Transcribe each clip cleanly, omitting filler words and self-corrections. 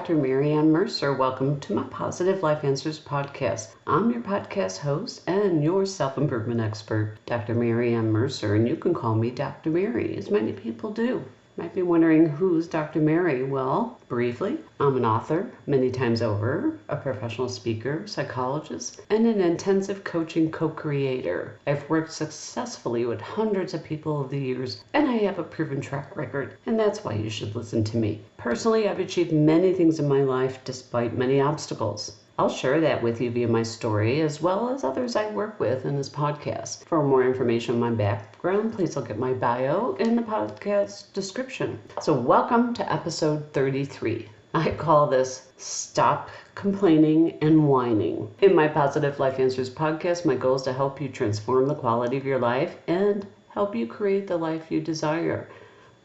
Dr. Mary Ann Mercer. Welcome to my Positive Life Answers podcast. I'm your podcast host and your self-improvement expert, Dr. Mary Ann Mercer, and you can call me Dr. Mary, as many people do. Might be wondering, who's Dr. Mary? Well, briefly, I'm an author many times over, a professional speaker, psychologist, and an intensive coaching co-creator. I've worked successfully with hundreds of people over the years, and I have a proven track record, and that's why you should listen to me. Personally, I've achieved many things in my life despite many obstacles. I'll share that with you via my story, as well as others I work with in this podcast. For more information on my background, please look at my bio in the podcast description. So welcome to episode 33. I call this Stop Complaining and Whining. In my Positive Life Answers podcast, my goal is to help you transform the quality of your life and help you create the life you desire.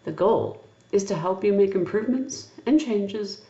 The goal is to help you make improvements and changes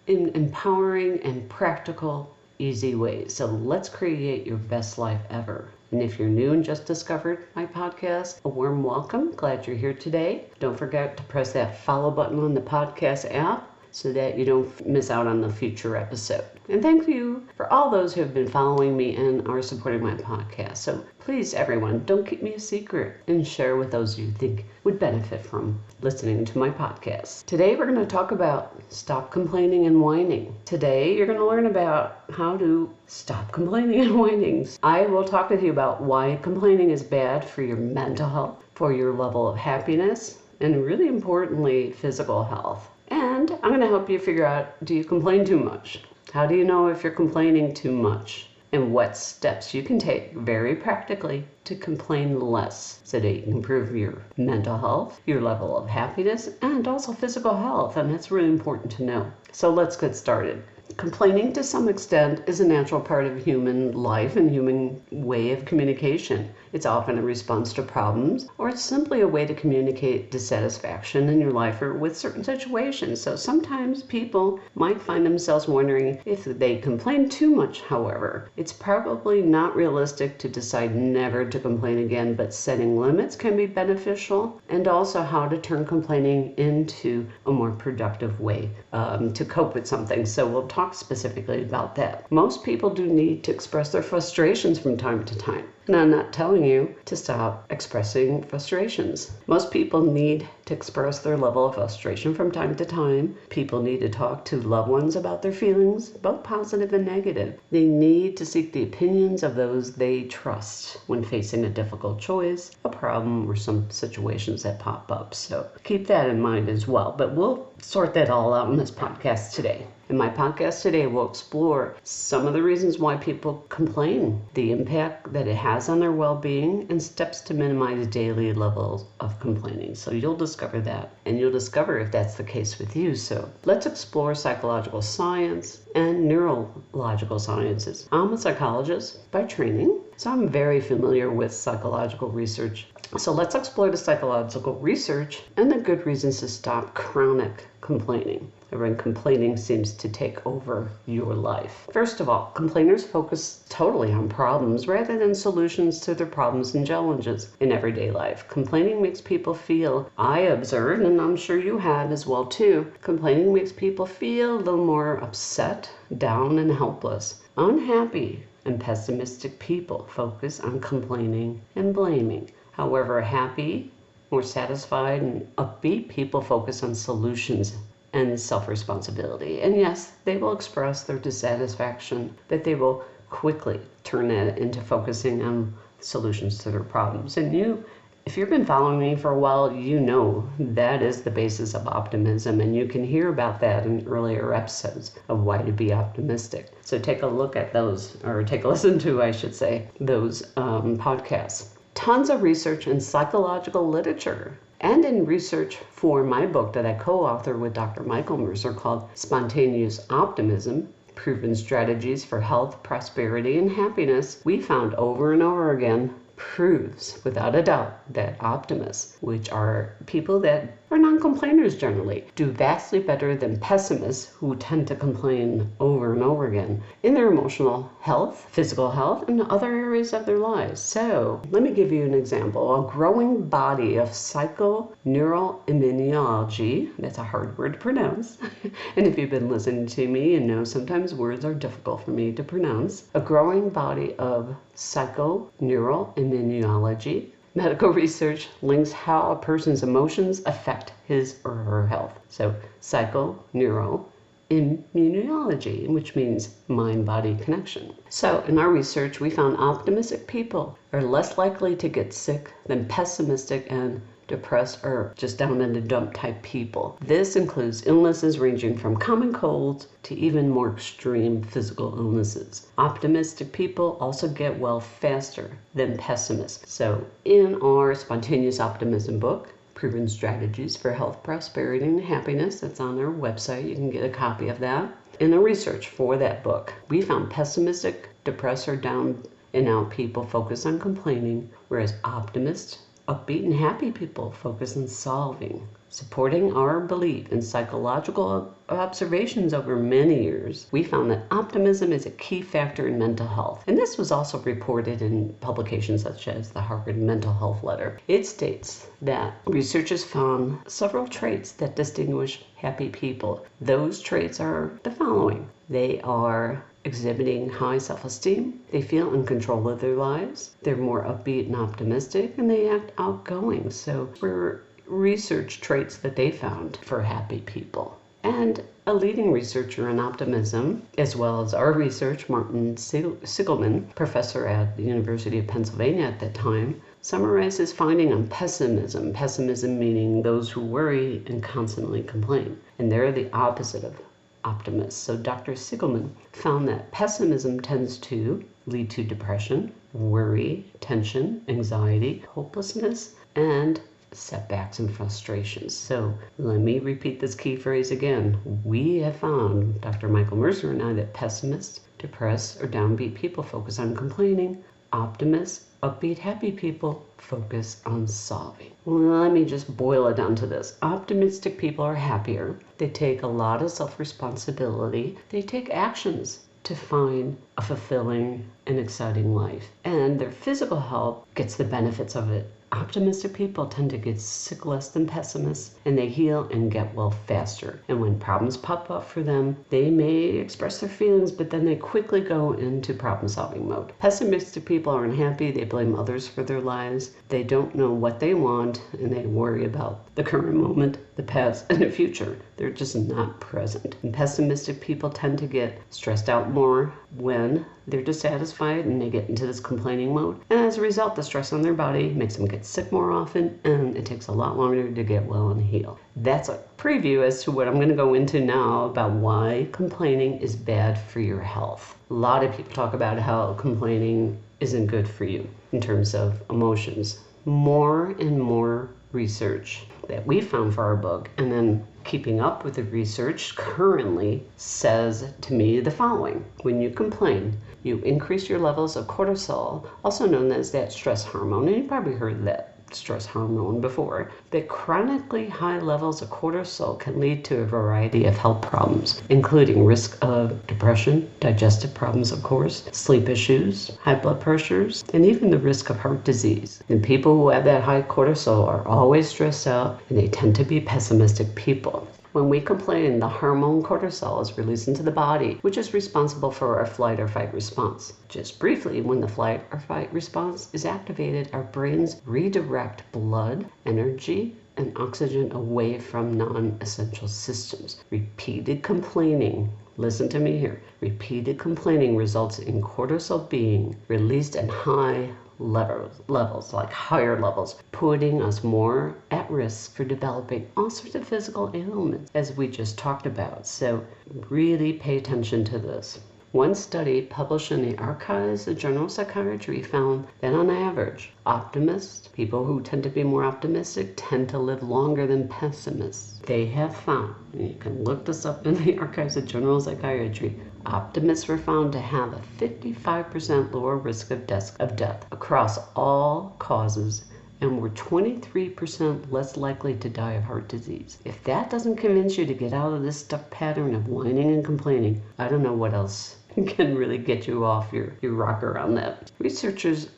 in empowering and practical, easy ways. So let's create your best life ever. And if you're new and just discovered my podcast, a warm welcome. Glad you're here today. Don't forget to press that follow button on the podcast app so that you don't miss out on the future episode. And thank you for all those who have been following me and are supporting my podcast. So please, everyone, don't keep me a secret and share with those you think would benefit from listening to my podcast. Today, we're going to talk about stop complaining and whining. Today, you're going to learn about how to stop complaining and whining. I will talk with you about why complaining is bad for your mental health, for your level of happiness, and really importantly, physical health. And I'm going to help you figure out, do you complain too much? How do you know if you're complaining too much? And what steps you can take very practically to complain less so that you can improve your mental health, your level of happiness, and also physical health. And that's really important to know. So let's get started. Complaining to some extent is a natural part of human life and human way of communication. It's often a response to problems, or it's simply a way to communicate dissatisfaction in your life or with certain situations. So sometimes people might find themselves wondering if they complain too much. However, it's probably not realistic to decide never to complain again, but setting limits can be beneficial, and also how to turn complaining into a more productive way to cope with something. So we'll talk specifically about that. Most people do need to express their frustrations from time to time. And I'm not telling you to stop expressing frustrations. Most people need to express their level of frustration from time to time. People need to talk to loved ones about their feelings, both positive and negative. They need to seek the opinions of those they trust when facing a difficult choice, a problem, or some situations that pop up. So keep that in mind as well. But we'll sort that all out in this podcast today. In my podcast today, we'll explore some of the reasons why people complain, the impact that it has on their well-being, and steps to minimize daily levels of complaining. So you'll discover that, and you'll discover if that's the case with you. So let's explore psychological science and neurological sciences. I'm a psychologist by training, so I'm very familiar with psychological research. So let's explore the psychological research and the good reasons to stop chronic complaining, or when complaining seems to take over your life. First of all, complainers focus totally on problems rather than solutions to their problems and challenges in everyday life. Complaining makes people feel, I observed, and I'm sure you have as well too, complaining makes people feel a little more upset, down, and helpless. Unhappy and pessimistic people focus on complaining and blaming. However, happy, more satisfied, and upbeat people focus on solutions and self-responsibility. And yes, they will express their dissatisfaction, but they will quickly turn that into focusing on solutions to their problems. And if you've been following me for a while, you know that is the basis of optimism, and you can hear about that in earlier episodes of why to be optimistic. So take a look at those, or take a listen to, I should say, those podcasts. Tons of research in psychological literature and in research for my book that I co-author with Dr. Michael Mercer called Spontaneous Optimism, Proven Strategies for Health, Prosperity, and Happiness, we found over and over again proves without a doubt that optimists, which are people that or non-complainers generally, do vastly better than pessimists who tend to complain over and over again in their emotional health, physical health, and other areas of their lives. So let me give you an example. A growing body of psychoneuroimmunology, that's a hard word to pronounce, and if you've been listening to me, you know sometimes words are difficult for me to pronounce. A growing body of psychoneuroimmunology medical research links how a person's emotions affect his or her health. So psychoneuroimmunology, which means mind-body connection. So in our research, we found optimistic people are less likely to get sick than pessimistic and depressed or just down in the dump type people. This includes illnesses ranging from common colds to even more extreme physical illnesses. Optimistic people also get well faster than pessimists. So in our Spontaneous Optimism book, Proven Strategies for Health, Prosperity, and Happiness, that's on our website. You can get a copy of that. In the research for that book, we found pessimistic, depressed, or down and out people focus on complaining, whereas optimists, upbeat and happy people focus on solving. Supporting our belief in psychological observations over many years, we found that optimism is a key factor in mental health. And this was also reported in publications such as the Harvard Mental Health Letter. It states that researchers found several traits that distinguish happy people. Those traits are the following. They are exhibiting high self-esteem, they feel in control of their lives, they're more upbeat and optimistic, and they act outgoing. So were research traits that they found for happy people. And a leading researcher in optimism, as well as our research, Martin Sigelman, professor at the University of Pennsylvania at that time, summarized his finding on pessimism. Pessimism meaning those who worry and constantly complain. And they're the opposite of optimists. So Dr. Sigelman found that pessimism tends to lead to depression, worry, tension, anxiety, hopelessness, and setbacks and frustrations. So let me repeat this key phrase again. We have found, Dr. Michael Mercer and I, that pessimists, depressed, or downbeat people focus on complaining. Optimists, upbeat, happy people focus on solving. Well, let me just boil it down to this. Optimistic people are happier. They take a lot of self-responsibility. They take actions to find a fulfilling and exciting life. And their physical health gets the benefits of it. Optimistic people tend to get sick less than pessimists, and they heal and get well faster. And when problems pop up for them, they may express their feelings, but then they quickly go into problem-solving mode. Pessimistic people are unhappy. They blame others for their lives. They don't know what they want, and they worry about the current moment, the past, and the future. They're just not present. And pessimistic people tend to get stressed out more when they're dissatisfied and they get into this complaining mode. And as a result, the stress on their body makes them get sick more often, and it takes a lot longer to get well and heal. That's a preview as to what I'm going to go into now about why complaining is bad for your health. A lot of people talk about how complaining isn't good for you in terms of emotions. More and more research that we found for our book, and then keeping up with the research currently, says to me the following. When you complain, you increase your levels of cortisol, also known as that stress hormone, and you probably heard that stress hormone before. That chronically high levels of cortisol can lead to a variety of health problems, including risk of depression, digestive problems, of course, sleep issues, high blood pressures, and even the risk of heart disease. And people who have that high cortisol are always stressed out, and they tend to be pessimistic people. When we complain, the hormone cortisol is released into the body, which is responsible for our flight or fight response. Just briefly, when the flight or fight response is activated, our brains redirect blood, energy, and oxygen away from non-essential systems. Repeated complaining, listen to me here, repeated complaining results in cortisol being released in high levels, like higher levels, putting us more at risk for developing all sorts of physical ailments, as we just talked about. So really pay attention to this. One study published in the Archives of General Psychiatry found that on average, optimists, people who tend to be more optimistic, tend to live longer than pessimists. They have found, and you can look this up in the Archives of General Psychiatry, optimists were found to have a 55% lower risk of death across all causes and we're 23% less likely to die of heart disease. If that doesn't convince you to get out of this stuck pattern of whining and complaining, I don't know what else can really get you off your rocker on that.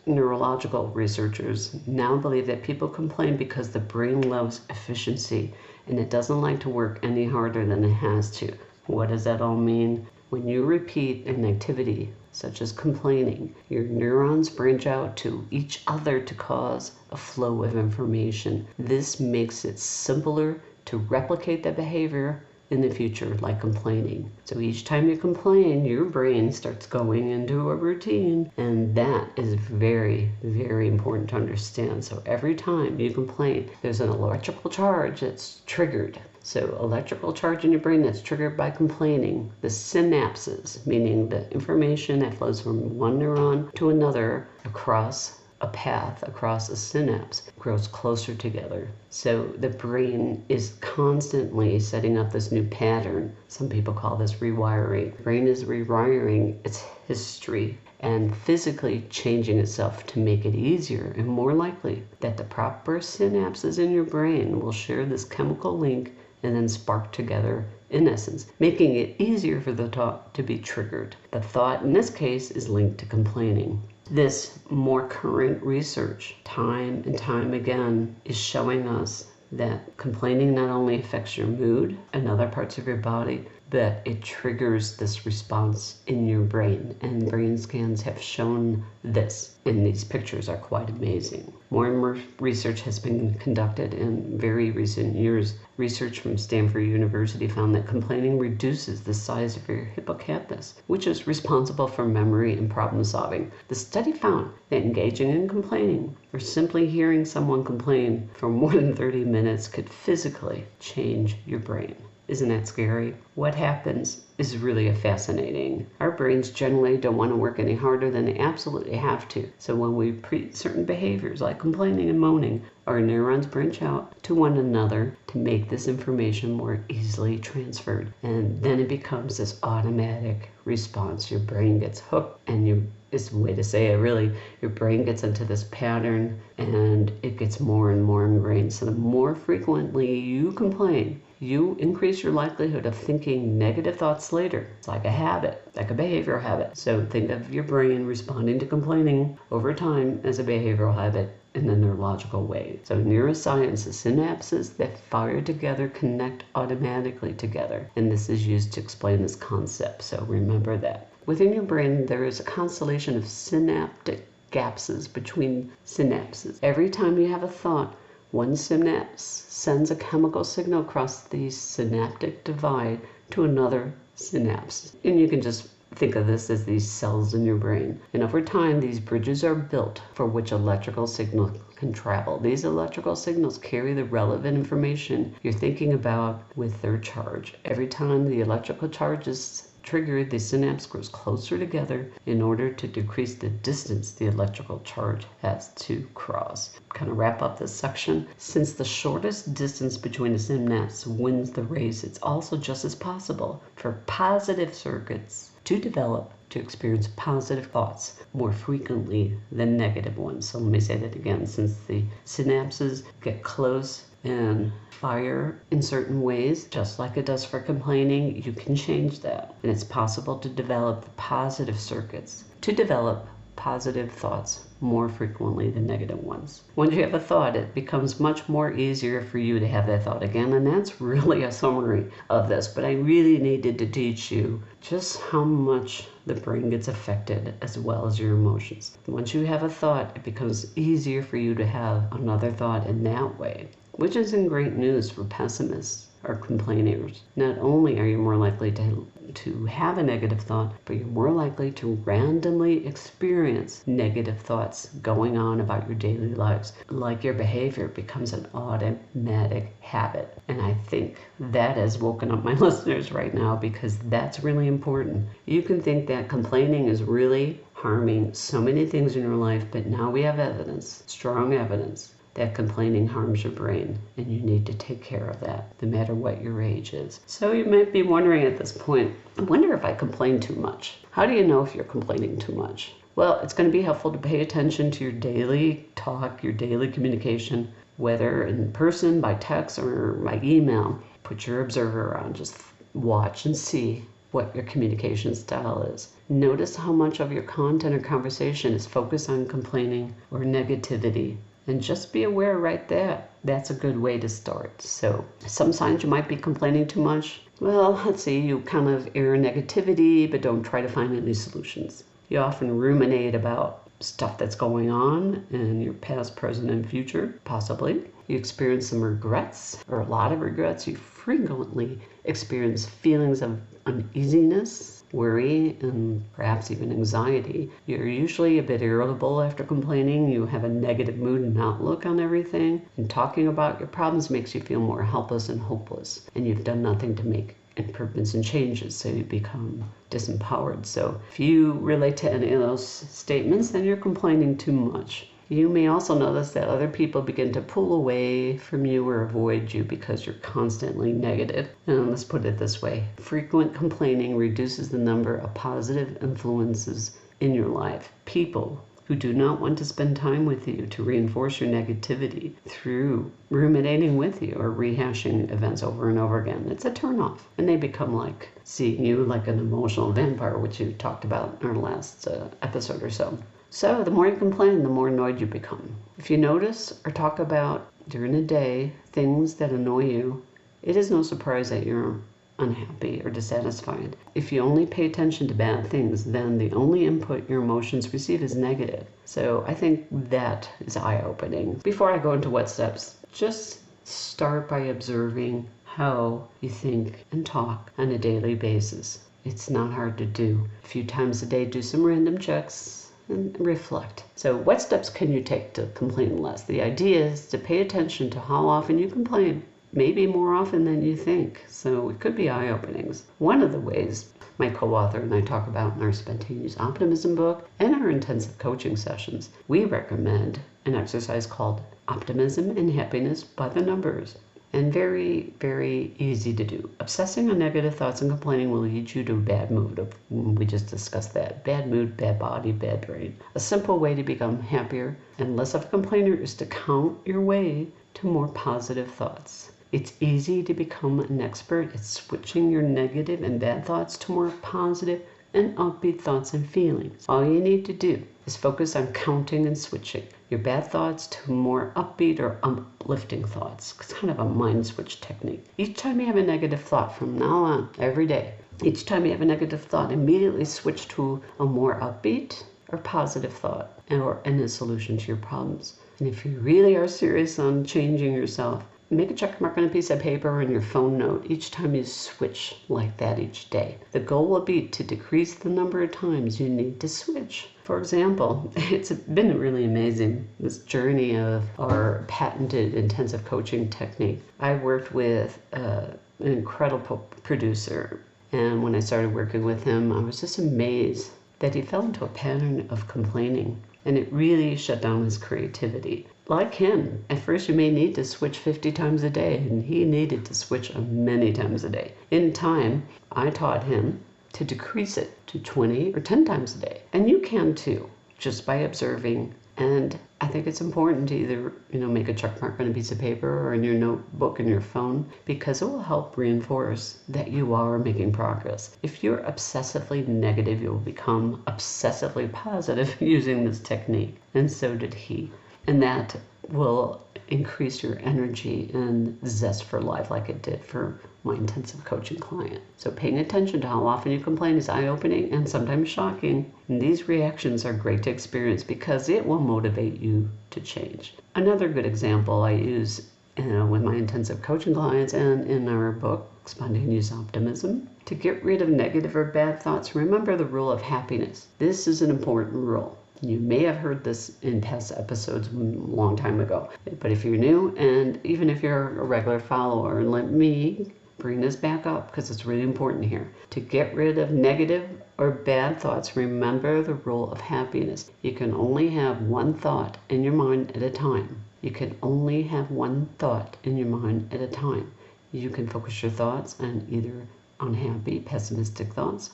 Neurological researchers now believe that people complain because the brain loves efficiency and it doesn't like to work any harder than it has to. What does that all mean? When you repeat an activity, such as complaining, your neurons branch out to each other to cause a flow of information. This makes it simpler to replicate the behavior in the future, like complaining. So each time you complain, your brain starts going into a routine, and that is very, very important to understand. So every time you complain, there's an electrical charge that's triggered. So electrical charge in your brain that's triggered by complaining. The synapses, meaning the information that flows from one neuron to another across a path, across a synapse, grows closer together. So the brain is constantly setting up this new pattern. Some people call this rewiring. The brain is rewiring its history and physically changing itself to make it easier and more likely that the proper synapses in your brain will share this chemical link and then spark together, in essence, making it easier for the thought to be triggered. The thought in this case is linked to complaining. This more current research, time and time again, is showing us that complaining not only affects your mood and other parts of your body, but it triggers this response in your brain. And brain scans have shown this, and these pictures are quite amazing. More and more research has been conducted in very recent years. Research from Stanford University found that complaining reduces the size of your hippocampus, which is responsible for memory and problem solving. The study found that engaging in complaining or simply hearing someone complain for more than 30 minutes could physically change your brain. Isn't that scary? What happens is really fascinating. Our brains generally don't want to work any harder than they absolutely have to. So when we repeat certain behaviors like complaining and moaning, our neurons branch out to one another to make this information more easily transferred. And then it becomes this automatic response. Your brain gets hooked, and it's a way to say it really, your brain gets into this pattern and it gets more and more ingrained. So the more frequently you complain, you increase your likelihood of thinking negative thoughts later. It's like a habit, like a behavioral habit. So think of your brain responding to complaining over time as a behavioral habit in a neurological way. So neuroscience, the synapses that fire together connect automatically together. And this is used to explain this concept. So remember that. Within your brain, there is a constellation of synaptic gaps between synapses. Every time you have a thought, one synapse sends a chemical signal across the synaptic divide to another synapse. And you can just think of this as these cells in your brain. And over time, these bridges are built for which electrical signal can travel. These electrical signals carry the relevant information you're thinking about with their charge. Every time the electrical charge is triggered, the synapse grows closer together in order to decrease the distance the electrical charge has to cross. Kind of wrap up this section. Since the shortest distance between the synapses wins the race, it's also just as possible for positive circuits to develop to experience positive thoughts more frequently than negative ones. So let me say that again. Since the synapses get close and fire in certain ways, just like it does for complaining, you can change that. And it's possible to develop the positive circuits, to develop positive thoughts more frequently than negative ones. Once you have a thought, it becomes much more easier for you to have that thought again. And that's really a summary of this. But I really needed to teach you just how much the brain gets affected as well as your emotions. Once you have a thought, it becomes easier for you to have another thought in that way, which isn't great news for pessimists or complainers. Not only are you more likely to have a negative thought, but you're more likely to randomly experience negative thoughts going on about your daily lives. Like your behavior becomes an automatic habit. And I think that has woken up my listeners right now, because that's really important. You can think that complaining is really harming so many things in your life, but now we have evidence, strong evidence, that complaining harms your brain, and you need to take care of that, no matter what your age is. So you might be wondering at this point, I wonder if I complain too much. How do you know if you're complaining too much? Well, it's going to be helpful to pay attention to your daily talk, your daily communication, whether in person, by text, or by email. Put your observer on. Just watch and see what your communication style is. Notice how much of your content or conversation is focused on complaining or negativity. And just be aware right there. That's a good way to start. So some signs you might be complaining too much. Well, let's see, you kind of air negativity, but don't try to find any solutions. You often ruminate about stuff that's going on in your past, present, and future, possibly. You experience some regrets, or a lot of regrets. You frequently experience feelings of uneasiness, worry, and perhaps even anxiety. You're usually a bit irritable after complaining. You have a negative mood and outlook on everything. And talking about your problems makes you feel more helpless and hopeless. And you've done nothing to make improvements and changes, so you become disempowered. So if you relate to any of those statements, then you're complaining too much. You may also notice that other people begin to pull away from you or avoid you because you're constantly negative. And let's put it this way. Frequent complaining reduces the number of positive influences in your life. People who do not want to spend time with you to reinforce your negativity through ruminating with you or rehashing events over and over again. It's a turnoff. And they become like seeing you like an emotional vampire, which you talked about in our last episode or so. So the more you complain, the more annoyed you become. If you notice or talk about during the day things that annoy you, it is no surprise that you're unhappy or dissatisfied. If you only pay attention to bad things, then the only input your emotions receive is negative. So I think that is eye-opening. Before I go into what steps, just start by observing how you think and talk on a daily basis. It's not hard to do. A few times a day, do some random checks and reflect. So what steps can you take to complain less? The idea is to pay attention to how often you complain. Maybe more often than you think. So it could be eye-openings. One of the ways my co-author and I talk about in our Spontaneous Optimism book and our intensive coaching sessions, we recommend an exercise called Optimism and Happiness by the Numbers. And very, very easy to do. Obsessing on negative thoughts and complaining will lead you to a bad mood. We just discussed that. Bad mood, bad body, bad brain. A simple way to become happier and less of a complainer is to count your way to more positive thoughts. It's easy to become an expert at switching your negative and bad thoughts to more positive and upbeat thoughts and feelings. All you need to do is focus on counting and switching your bad thoughts to more upbeat or uplifting thoughts. It's kind of a mind switch technique. Each time you have a negative thought from now on, every day, each time you have a negative thought, immediately switch to a more upbeat or positive thought and a solution to your problems. And if you really are serious on changing yourself, make a check mark on a piece of paper or in your phone note each time you switch like that each day. The goal will be to decrease the number of times you need to switch. For example, it's been really amazing, this journey of our patented intensive coaching technique. I worked with an incredible producer, and when I started working with him, I was just amazed that he fell into a pattern of complaining, and it really shut down his creativity. Like him, at first you may need to switch 50 times a day, and he needed to switch many times a day. In time, I taught him to decrease it to 20 or 10 times a day. And you can too, just by observing. And I think it's important to either, make a check mark on a piece of paper or in your notebook in your phone, because it will help reinforce that you are making progress. If you're obsessively negative, you'll become obsessively positive using this technique. And so did he. And that will increase your energy and zest for life like it did for my intensive coaching client. So paying attention to how often you complain is eye-opening and sometimes shocking. And these reactions are great to experience because it will motivate you to change. Another good example I use with my intensive coaching clients and in our book, Spontaneous Optimism. To get rid of negative or bad thoughts, remember the rule of happiness. This is an important rule. You may have heard this in past episodes a long time ago, but if you're new and even if you're a regular follower, and let me bring this back up because it's really important here. To get rid of negative or bad thoughts, remember the rule of happiness. You can only have one thought in your mind at a time. You can only have one thought in your mind at a time. You can focus your thoughts on either unhappy, pessimistic thoughts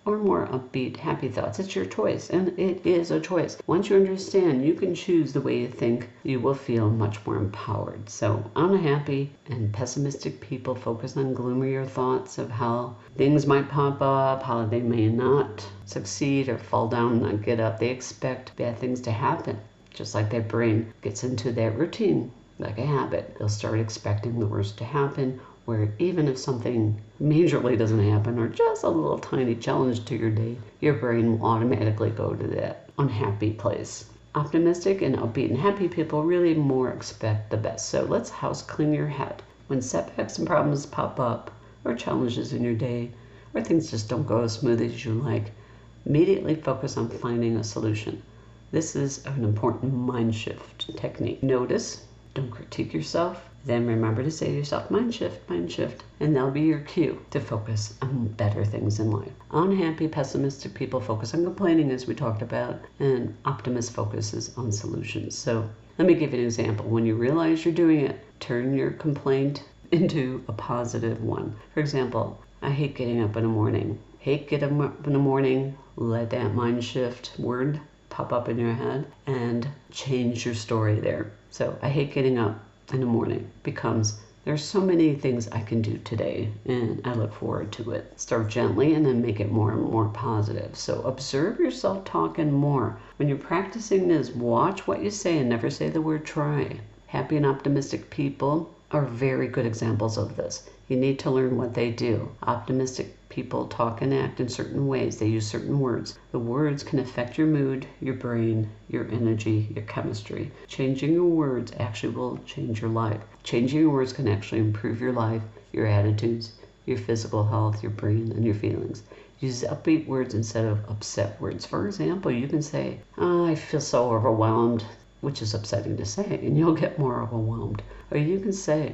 or more upbeat, happy thoughts. It's your choice, and it is a choice. Once you understand you can choose the way you think, you will feel much more empowered. So unhappy and pessimistic people focus on gloomier thoughts of how things might pop up, how they may not succeed or fall down and not get up. They expect bad things to happen, just like their brain gets into that routine, like a habit. They'll start expecting the worst to happen, where even if something majorly doesn't happen or just a little tiny challenge to your day, your brain will automatically go to that unhappy place. Optimistic and upbeat and happy people really more expect the best. So let's house clean your head. When setbacks and problems pop up, or challenges in your day, or things just don't go as smooth as you like, immediately focus on finding a solution. This is an important mind shift technique. Notice, don't critique yourself. Then remember to say to yourself, mind shift, and that'll be your cue to focus on better things in life. Unhappy, pessimistic people focus on complaining, as we talked about, and optimist focuses on solutions. So let me give you an example. When you realize you're doing it, turn your complaint into a positive one. For example, I hate getting up in the morning. Hate getting up in the morning, let that mind shift word pop up in your head and change your story there. So I hate getting up in the morning becomes there's so many things I can do today and I look forward to it. Start gently and then make it more and more positive. So observe yourself talking more. When you're practicing this, watch what you say and never say the word try. Happy and optimistic people are very good examples of this. You need to learn what they do. Optimistic people talk and act in certain ways. They use certain words. The words can affect your mood, your brain, your energy, your chemistry. Changing your words actually will change your life. Changing your words can actually improve your life, your attitudes, your physical health, your brain, and your feelings. Use upbeat words instead of upset words. For example, you can say, I feel so overwhelmed, which is upsetting to say, and you'll get more overwhelmed. Or you can say,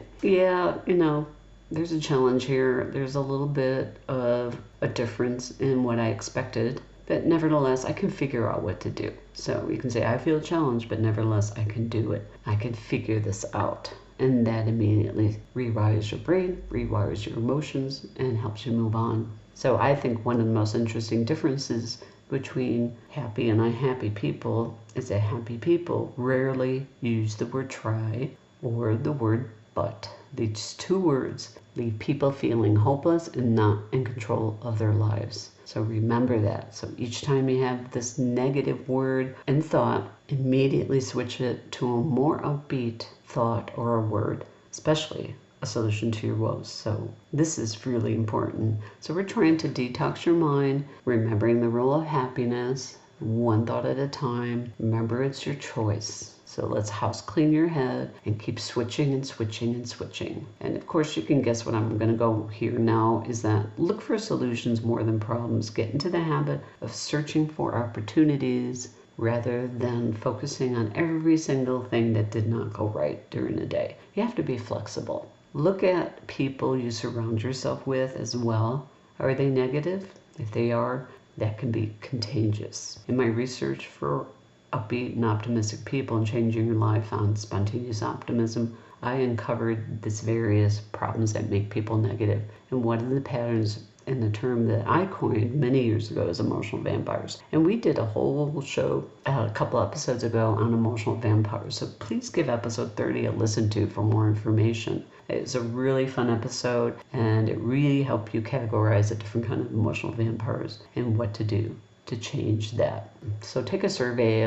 there's a challenge here. There's a little bit of a difference in what I expected, but nevertheless, I can figure out what to do. So you can say, I feel challenged, but nevertheless, I can do it. I can figure this out. And that immediately rewires your brain, rewires your emotions, and helps you move on. So I think one of the most interesting differences between happy and unhappy people is that happy people rarely use the word try or the word but. These two words leave people feeling hopeless and not in control of their lives. So remember that. So each time you have this negative word and thought, immediately switch it to a more upbeat thought or a word, especially a solution to your woes. So this is really important. So we're trying to detox your mind, remembering the rule of happiness, one thought at a time. Remember, it's your choice. So let's house clean your head and keep switching and switching and switching. And of course, you can guess what I'm going to go here now is that look for solutions more than problems. Get into the habit of searching for opportunities rather than focusing on every single thing that did not go right during the day. You have to be flexible. Look at people you surround yourself with as well. Are they negative? If they are, that can be contagious. In my research for upbeat and optimistic people and changing your life on spontaneous optimism, I uncovered these various problems that make people negative. And one of the patterns in the term that I coined many years ago is emotional vampires. And we did a whole show a couple episodes ago on emotional vampires. So please give episode 30 a listen to for more information. It's a really fun episode and it really helped you categorize the different kind of emotional vampires and what to do to change that. So take a survey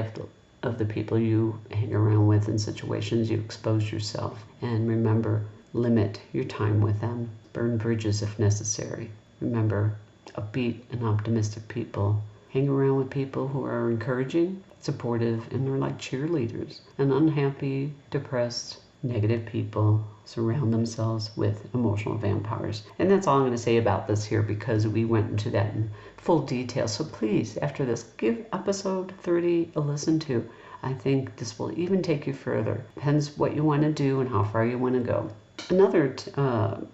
of the people you hang around with and situations you expose yourself. And remember, limit your time with them. Burn bridges if necessary. Remember, upbeat and optimistic people hang around with people who are encouraging, supportive, and they're like cheerleaders. And unhappy, depressed, negative people surround themselves with emotional vampires. And that's all I'm going to say about this here because we went into that in full detail. So please, after this, give episode 30 a listen to. I think this will even take you further. Depends what you want to do and how far you want to go. Another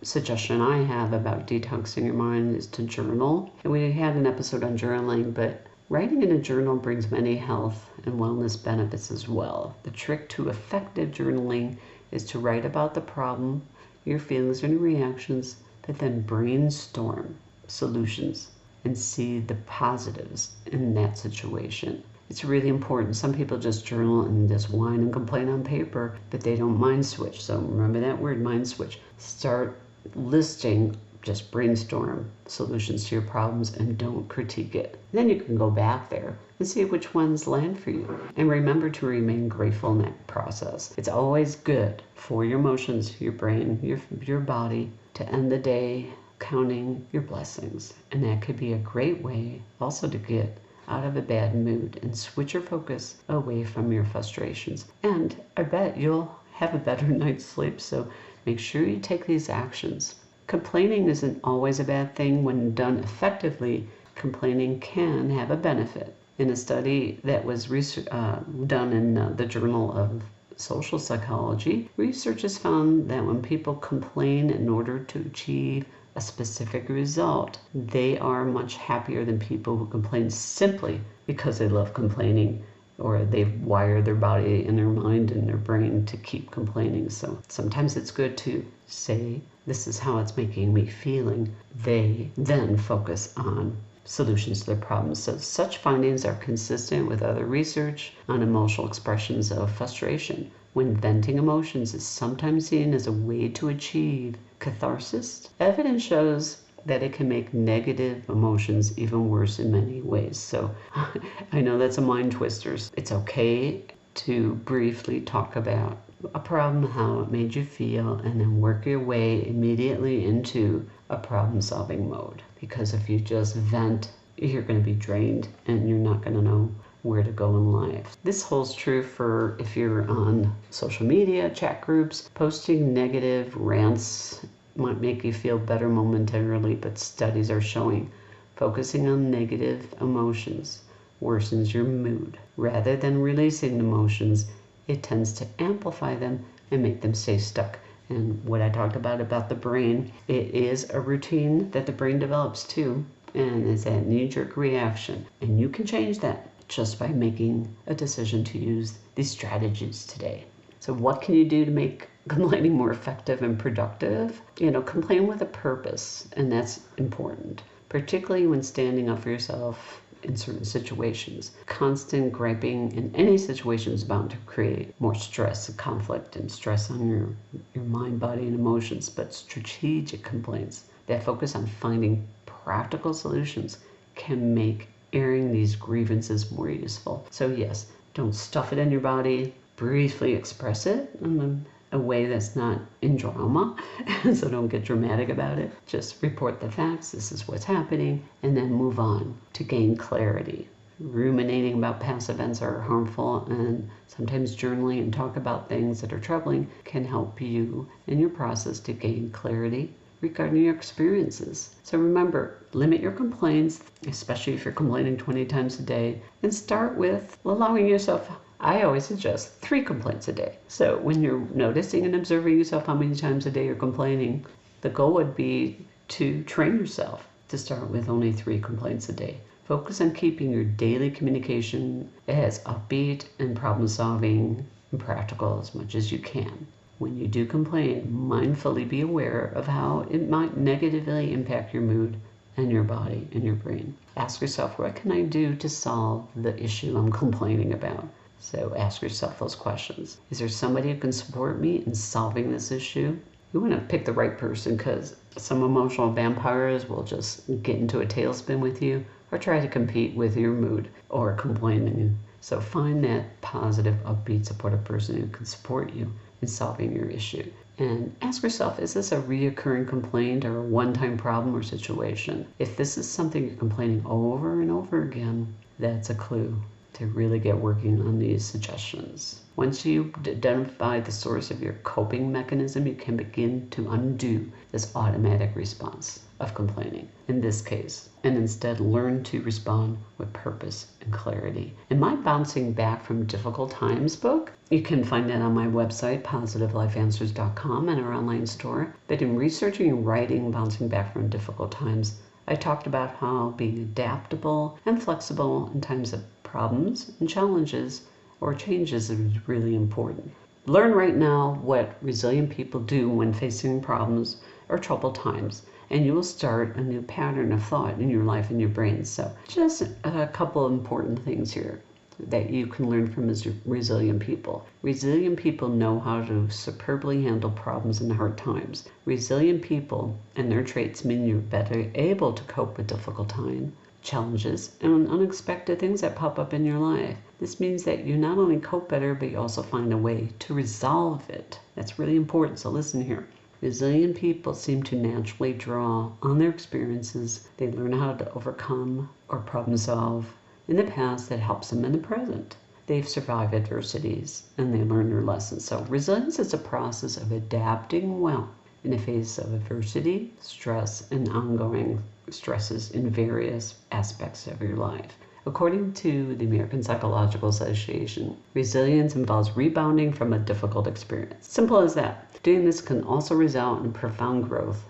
suggestion I have about detoxing your mind is to journal. And we had an episode on journaling, but writing in a journal brings many health and wellness benefits as well. The trick to effective journaling is to write about the problem, your feelings and reactions, but then brainstorm solutions and see the positives in that situation. It's really important. Some people just journal and just whine and complain on paper, but they don't mind switch. So remember that word, mind switch. Start listing, just brainstorm solutions to your problems and don't critique it. Then you can go back there and see which ones land for you. And remember to remain grateful in that process. It's always good for your emotions, your brain, your body to end the day counting your blessings. And that could be a great way also to get out of a bad mood and switch your focus away from your frustrations. And I bet you'll have a better night's sleep. So make sure you take these actions. Complaining isn't always a bad thing. When done effectively, complaining can have a benefit. In a study that was done in the Journal of Social Psychology, researchers found that when people complain in order to achieve a specific result, they are much happier than people who complain simply because they love complaining, or they've wired their body and their mind and their brain to keep complaining. So sometimes it's good to say, this is how it's making me feeling. They then focus on solutions to their problems. So such findings are consistent with other research on emotional expressions of frustration. When venting emotions is sometimes seen as a way to achieve catharsis, evidence shows that it can make negative emotions even worse in many ways. So I know that's a mind twister. It's okay to briefly talk about a problem, how it made you feel, and then work your way immediately into a problem-solving mode. Because if you just vent, you're going to be drained and you're not going to know where to go in life. This holds true for if you're on social media, chat groups. Posting negative rants might make you feel better momentarily, but studies are showing focusing on negative emotions worsens your mood. Rather than releasing emotions, it tends to amplify them and make them stay stuck. And what I talked about the brain, it is a routine that the brain develops too, and it's that knee-jerk reaction. And you can change that just by making a decision to use these strategies today. So what can you do to make complaining more effective and productive? Complain with a purpose, and that's important, particularly when standing up for yourself in certain situations. Constant griping in any situation is bound to create more stress and conflict and stress on your mind, body, and emotions. But strategic complaints that focus on finding practical solutions can make airing these grievances more useful. So yes, don't stuff it in your body. Briefly express it in a way that's not in drama. So don't get dramatic about it. Just report the facts. This is what's happening, and then move on to gain clarity. Ruminating about past events are harmful, and sometimes journaling and talk about things that are troubling can help you in your process to gain clarity regarding your experiences. So remember, limit your complaints, especially if you're complaining 20 times a day, and start with allowing yourself, I always suggest 3 complaints a day. So when you're noticing and observing yourself how many times a day you're complaining, the goal would be to train yourself to start with only 3 complaints a day. Focus on keeping your daily communication as upbeat and problem-solving and practical as much as you can. When you do complain, mindfully be aware of how it might negatively impact your mood and your body and your brain. Ask yourself, what can I do to solve the issue I'm complaining about? So ask yourself those questions. Is there somebody who can support me in solving this issue? You want to pick the right person, because some emotional vampires will just get into a tailspin with you or try to compete with your mood or complaining. So find that positive, upbeat, supportive person who can support you in solving your issue. And ask yourself, is this a reoccurring complaint or a one-time problem or situation? If this is something you're complaining over and over again, that's a clue to really get working on these suggestions. Once you identify the source of your coping mechanism, you can begin to undo this automatic response of complaining in this case, and instead learn to respond with purpose and clarity. In my Bouncing Back from Difficult Times book, you can find that on my website, PositiveLifeAnswers.com, and our online store. But in researching and writing Bouncing Back from Difficult Times, I talked about how being adaptable and flexible in times of problems and challenges or changes is really important. Learn right now what resilient people do when facing problems or troubled times, and you will start a new pattern of thought in your life and your brain. So just a couple of important things here that you can learn from as resilient people. Resilient people know how to superbly handle problems in hard times. Resilient people and their traits mean you're better able to cope with difficult times, challenges, and unexpected things that pop up in your life. This means that you not only cope better, but you also find a way to resolve it. That's really important, so listen here. Resilient people seem to naturally draw on their experiences. They learn how to overcome or problem solve in the past that helps them in the present. They've survived adversities and they learn their lessons. So resilience is a process of adapting well in the face of adversity, stress, and ongoing stresses in various aspects of your life. According to the American Psychological Association, resilience involves rebounding from a difficult experience. Simple as that. Doing this can also result in profound growth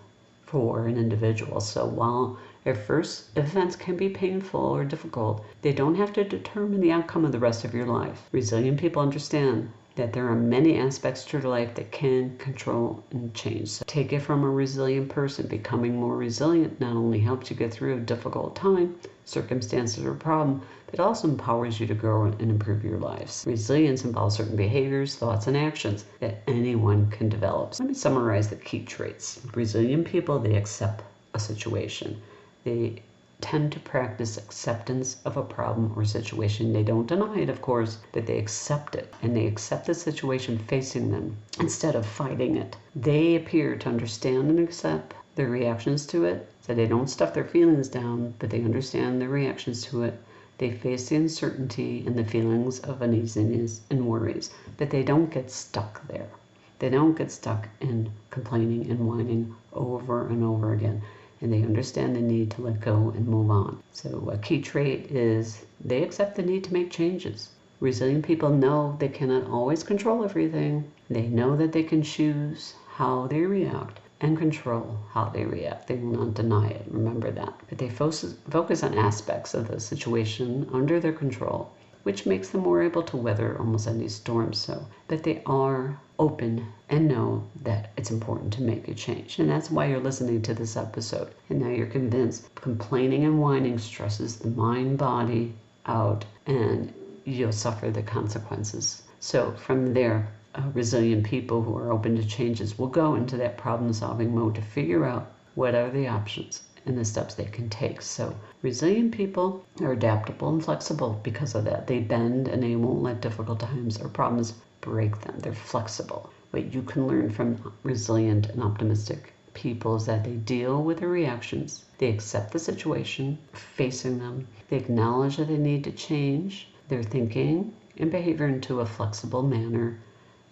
for an individual. So while at first events can be painful or difficult, they don't have to determine the outcome of the rest of your life. Resilient people understand that there are many aspects to their life that can control and change. So take it from a resilient person. Becoming more resilient not only helps you get through a difficult time, circumstances, or problem, but also empowers you to grow and improve your lives. Resilience involves certain behaviors, thoughts, and actions that anyone can develop. So let me summarize the key traits. Resilient people, they accept a situation. They tend to practice acceptance of a problem or situation. They don't deny it, of course, but they accept it, and they accept the situation facing them instead of fighting it. They appear to understand and accept their reactions to it, so they don't stuff their feelings down, but they understand their reactions to it. They face the uncertainty and the feelings of uneasiness and worries, but they don't get stuck there. They don't get stuck in complaining and whining over and over again. And they understand the need to let go and move on. So a key trait is they accept the need to make changes. Resilient people know they cannot always control everything. They know that they can choose how they react and control how they react. They will not deny it, remember that. But they focus on aspects of the situation under their control, which makes them more able to weather almost any storm. So that they are open and know that it's important to make a change. And that's why you're listening to this episode. And now you're convinced complaining and whining stresses the mind, body out, and you'll suffer the consequences. So from there, resilient people who are open to changes will go into that problem-solving mode to figure out what are the options and the steps they can take. So resilient people are adaptable and flexible because of that. They bend and they won't let difficult times or problems break them. They're flexible. What you can learn from resilient and optimistic people is that they deal with their reactions. They accept the situation facing them. They acknowledge that they need to change their thinking and behavior into a flexible manner.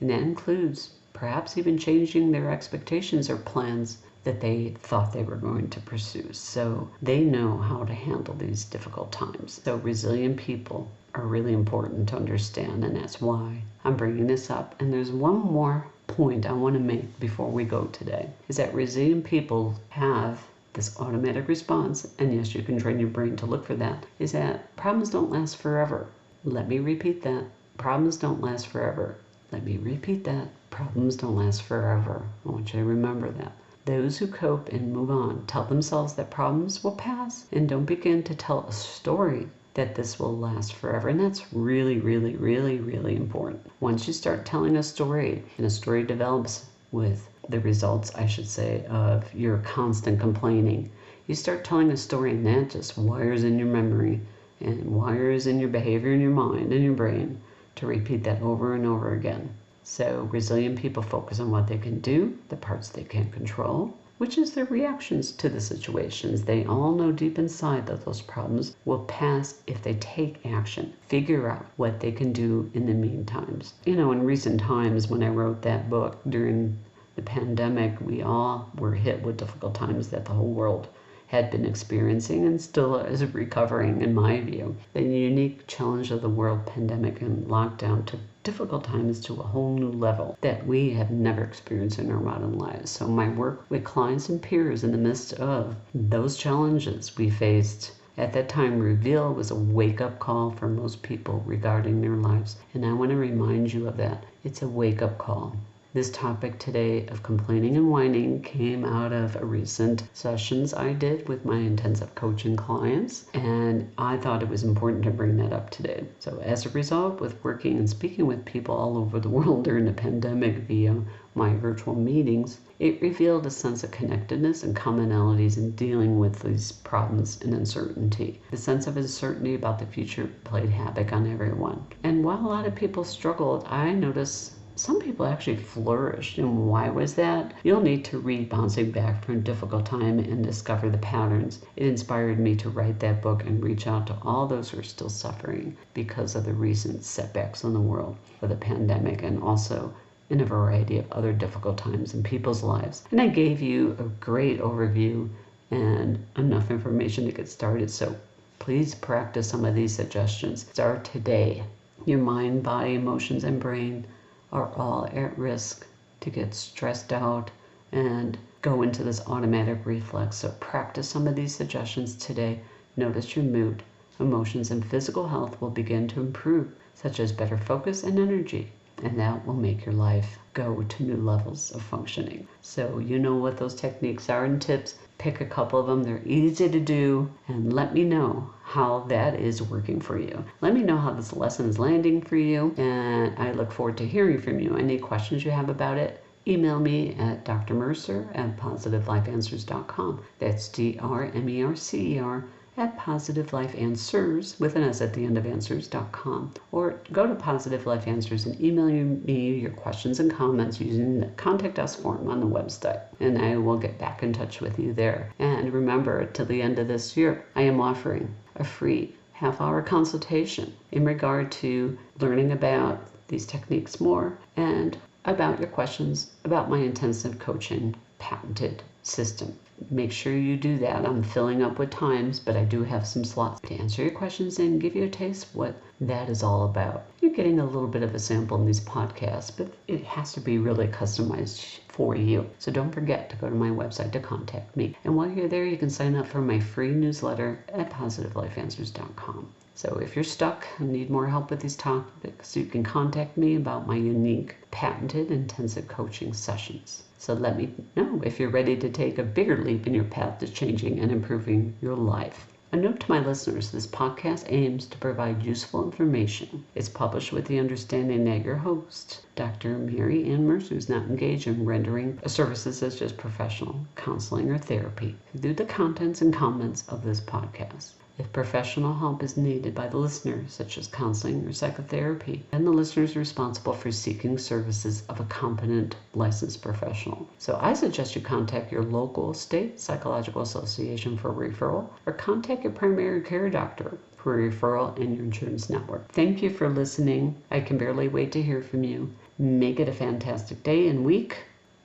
And that includes perhaps even changing their expectations or plans that they thought they were going to pursue. So they know how to handle these difficult times. So resilient people are really important to understand, and that's why I'm bringing this up. And there's one more point I want to make before we go today, is that resilient people have this automatic response, and yes, you can train your brain to look for that, is that problems don't last forever. Let me repeat that. Problems don't last forever. Let me repeat that. Problems don't last forever. I want you to remember that. Those who cope and move on tell themselves that problems will pass and don't begin to tell a story that this will last forever. And that's really, really, really, really important. Once you start telling a story, and a story develops with the results, I should say, of your constant complaining, you start telling a story, and that just wires in your memory and wires in your behavior in your mind and your brain to repeat that over and over again. So resilient people focus on what they can do, the parts they can't control, which is their reactions to the situations. They all know deep inside that those problems will pass if they take action, figure out what they can do in the meantime. You know, in recent times when I wrote that book during the pandemic, we all were hit with difficult times that the whole world had been experiencing and still is recovering, in my view. The unique challenge of the world pandemic and lockdown took difficult times to a whole new level that we have never experienced in our modern lives. So my work with clients and peers in the midst of those challenges we faced at that time revealed was a wake-up call for most people regarding their lives. And I want to remind you of that. It's a wake-up call. This topic today of complaining and whining came out of a recent sessions I did with my intensive coaching clients, and I thought it was important to bring that up today. So as a result, with working and speaking with people all over the world during the pandemic via my virtual meetings, it revealed a sense of connectedness and commonalities in dealing with these problems and uncertainty. The sense of uncertainty about the future played havoc on everyone. And while a lot of people struggled, I noticed some people actually flourished. And why was that? You'll need to read Bouncing Back from a Difficult Time and discover the patterns. It inspired me to write that book and reach out to all those who are still suffering because of the recent setbacks in the world of the pandemic, and also in a variety of other difficult times in people's lives. And I gave you a great overview and enough information to get started. So please practice some of these suggestions. Start today. Your mind, body, emotions, and brain are all at risk to get stressed out and go into this automatic reflex. So practice some of these suggestions today. Notice your mood, emotions, and physical health will begin to improve, such as better focus and energy, and that will make your life go to new levels of functioning. So you know what those techniques are and tips. Pick a couple of them. They're easy to do, and let me know how that is working for you. Let me know how this lesson is landing for you, and I look forward to hearing from you. Any questions you have about it, email me at drmercer@positivelifeanswers.com. That's DRMERCER at positivelifeanswers with an S at the end of answers.com, or go to Positive Life Answers and email me your questions and comments using the Contact Us form on the website, and I will get back in touch with you there. And remember, till the end of this year, I am offering a free half-hour consultation in regard to learning about these techniques more and about your questions about my intensive coaching patented system. Make sure you do that. I'm filling up with times, but I do have some slots to answer your questions and give you a taste of what that is all about. You're getting a little bit of a sample in these podcasts, but it has to be really customized for you. So don't forget to go to my website to contact me. And while you're there, you can sign up for my free newsletter at positivelifeanswers.com. So if you're stuck and need more help with these topics, you can contact me about my unique patented intensive coaching sessions. So let me know if you're ready to take a bigger leap in your path to changing and improving your life. A note to my listeners, this podcast aims to provide useful information. It's published with the understanding that your host, Dr. Mary Ann Mercer, is not engaged in rendering services such as professional counseling or therapy through the contents and comments of this podcast. If professional help is needed by the listener, such as counseling or psychotherapy, then the listener is responsible for seeking services of a competent licensed professional. So I suggest you contact your local state psychological association for referral, or contact your primary care doctor for referral and your insurance network. Thank you for listening. I can barely wait to hear from you. Make it a fantastic day and week.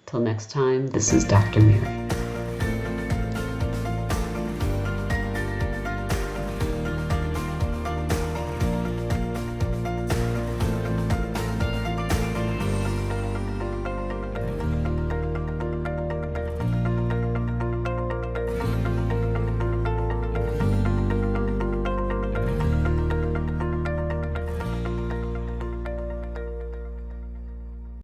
Till next time, this is Dr. Mary.